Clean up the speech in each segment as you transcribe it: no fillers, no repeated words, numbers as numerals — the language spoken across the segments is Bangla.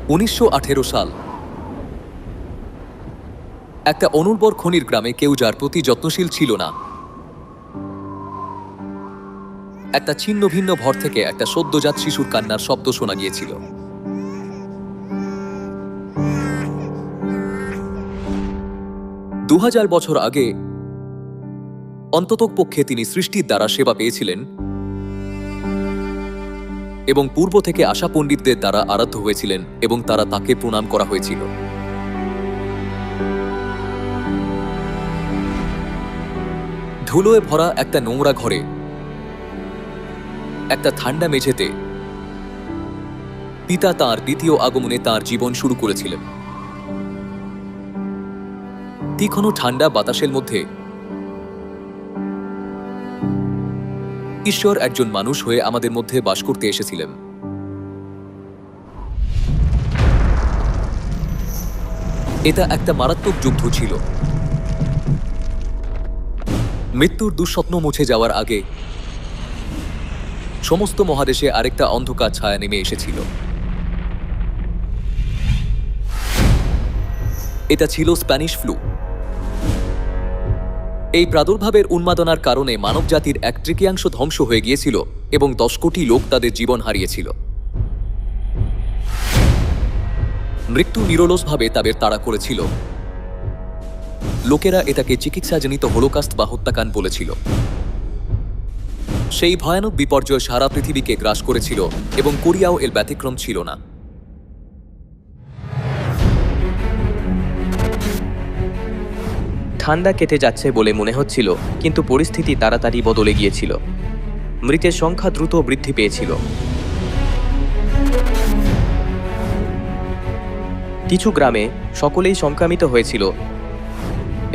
1918 সাল। একটা অনুর্বর খনির গ্রামে কেউ যার প্রতি যত্নশীল ছিল না। একটা ছিন্ন ভিন্ন ভর থেকে একটা সদ্যজাত শিশুর কান্নার শব্দ শোনা গিয়েছিল। দু হাজার বছর আগে অন্ততপক্ষে তিনি সৃষ্টির দ্বারা সেবা পেয়েছিলেন এবং পূর্ব থেকে আসা পণ্ডিতদের দ্বারা আরাধ্য হয়েছিলেন এবং তারা তাকে প্রণাম করা হয়েছিল। ধুলোয় ভরা একটা নোংরা ঘরে, একটা ঠান্ডা মেঝেতে পিতা তাঁর দ্বিতীয় আগমনে তাঁর জীবন শুরু করেছিলেন। তীক্ষ্ণ ঠান্ডা বাতাসের মধ্যে ঈশ্বর একজন মানুষ হয়ে আমাদের মধ্যে বাস করতে এসেছিলেন। এটা একটা মারাত্মক যুদ্ধ ছিল। মৃত্যুর দুঃস্বপ্ন মুছে যাওয়ার আগে সমস্ত মহাদেশে আরেকটা অন্ধকার ছায়া নেমে এসেছিল। এটা ছিল স্প্যানিশ ফ্লু। এই প্রাদুর্ভাবের উন্মাদনার কারণে মানবজাতির এক তৃতীয়াংশ ধ্বংস হয়ে গিয়েছিল এবং 10 কোটি লোক তাদের জীবন হারিয়েছিল। মৃত্যু নিরলসভাবে তাদের তাড়া করেছিল। লোকেরা এটাকে চিকিৎসাজনিত হোলোকাস্ট বা হত্যাকাণ্ড বলেছিল। সেই ভয়ানক বিপর্যয় সারা পৃথিবীকে গ্রাস করেছিল এবং কোরিয়াও এর ব্যতিক্রম ছিল না। ঠান্ডা কেটে যাচ্ছে বলে মনে হচ্ছিল, কিন্তু পরিস্থিতি তাড়াতাড়ি বদলে গিয়েছিল। মৃতের সংখ্যা দ্রুত বৃদ্ধি পেয়েছিল। কিছু গ্রামে সকলেই সংক্রামিত হয়েছিল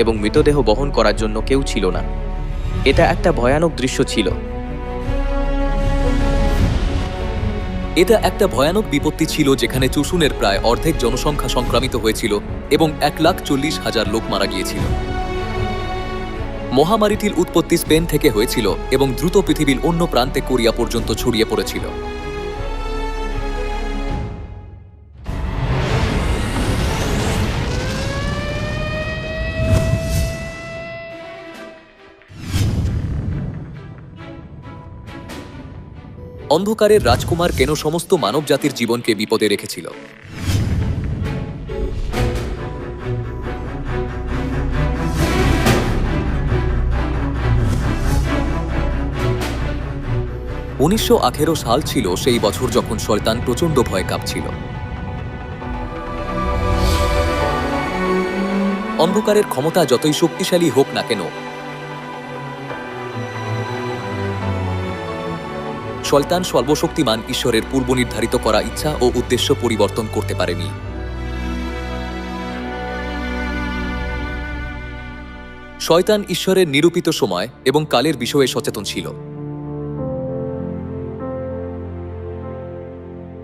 এবং মৃতদেহ বহন করার জন্য কেউ ছিল না। এটা একটা ভয়ানক দৃশ্য ছিল। এটা একটা ভয়ানক বিপত্তি ছিল যেখানে চুশুনের প্রায় অর্ধেক জনসংখ্যা সংক্রামিত হয়েছিল এবং 1,40,000 লোক মারা গিয়েছিল। মহামারীটির উৎপত্তি স্পেন থেকে হয়েছিল এবং দ্রুত পৃথিবীর অন্য প্রান্তে কোরিয়া পর্যন্ত ছড়িয়ে পড়েছিল। অন্ধকারের রাজকুমার কেন সমস্ত মানবজাতির জীবনকে বিপদে রেখেছিল? (1918 সাল ছিল সেই বছর যখন শয়তান প্রচণ্ড ভয় কাঁপছিল। অন্ধকারের ক্ষমতা যতই শক্তিশালী হোক না কেন, শয়তান সর্বশক্তিমান ঈশ্বরের পূর্বনির্ধারিত করা ইচ্ছা ও উদ্দেশ্য পরিবর্তন করতে পারেনি। শয়তান ঈশ্বরের নিরূপিত সময় এবং কালের বিষয়ে সচেতন ছিল।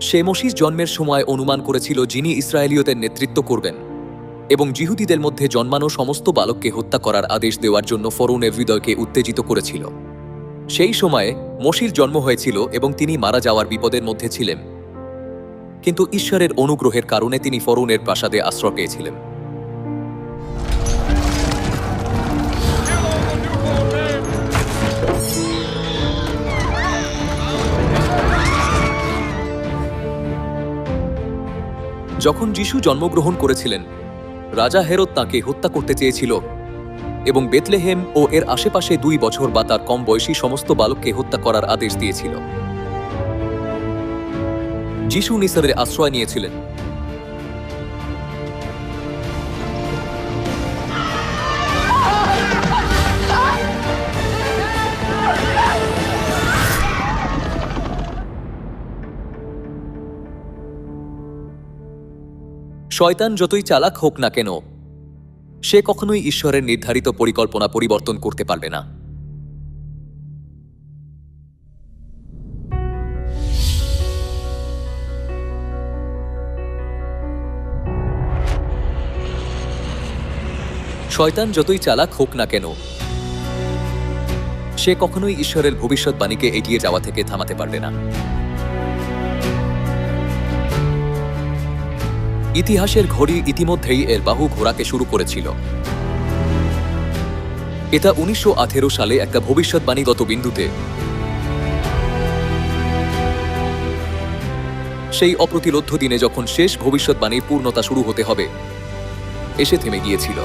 সে মসিহ জন্মের সময় অনুমান করেছিল যিনি ইসরায়েলীয়দের নেতৃত্ব করবেন এবং যিহুদিদের মধ্যে জন্মানো সমস্ত বালককে হত্যা করার আদেশ দেওয়ার জন্য ফরৌনের হৃদয়কে উত্তেজিত করেছিল। সেই সময়ে মসির জন্ম হয়েছিল এবং তিনি মারা যাওয়ার বিপদের মধ্যে ছিলেন, কিন্তু ঈশ্বরের অনুগ্রহের কারণে তিনি ফরৌনের প্রাসাদে আশ্রয় পেয়েছিলেন। যখন যিশু জন্মগ্রহণ করেছিলেন, রাজা হেরোদ তাঁকে হত্যা করতে চেয়েছিল এবং বেথলেহেম ও এর আশেপাশে 2 বছর বা তার কম বয়সী সমস্ত বালককে হত্যা করার আদেশ দিয়েছিল। যিশু নিসারে আশ্রয় নিয়েছিলেন। শয়তান যতই চালাক হোক না কেন, সে কখনোই ঈশ্বরের নির্ধারিত পরিকল্পনা পরিবর্তন করতে পারবে না। শয়তান যতই চালাক হোক না কেন, সে কখনোই ঈশ্বরের ভবিষ্যৎবাণীকে এগিয়ে যাওয়া থেকে থামাতে পারবে না। ইতিহাসের ঘড়ি ইতিমধ্যেই এর বাহু ঘোরাতে শুরু করেছিল। এটা 1918 সালে একটা ভবিষ্যৎবাণীগত বিন্দুতে, সেই অপ্রতিরোধ্য দিনে যখন শেষ ভবিষ্যৎবাণীর পূর্ণতা শুরু হতে হবে, এসে থেমে গিয়েছিল।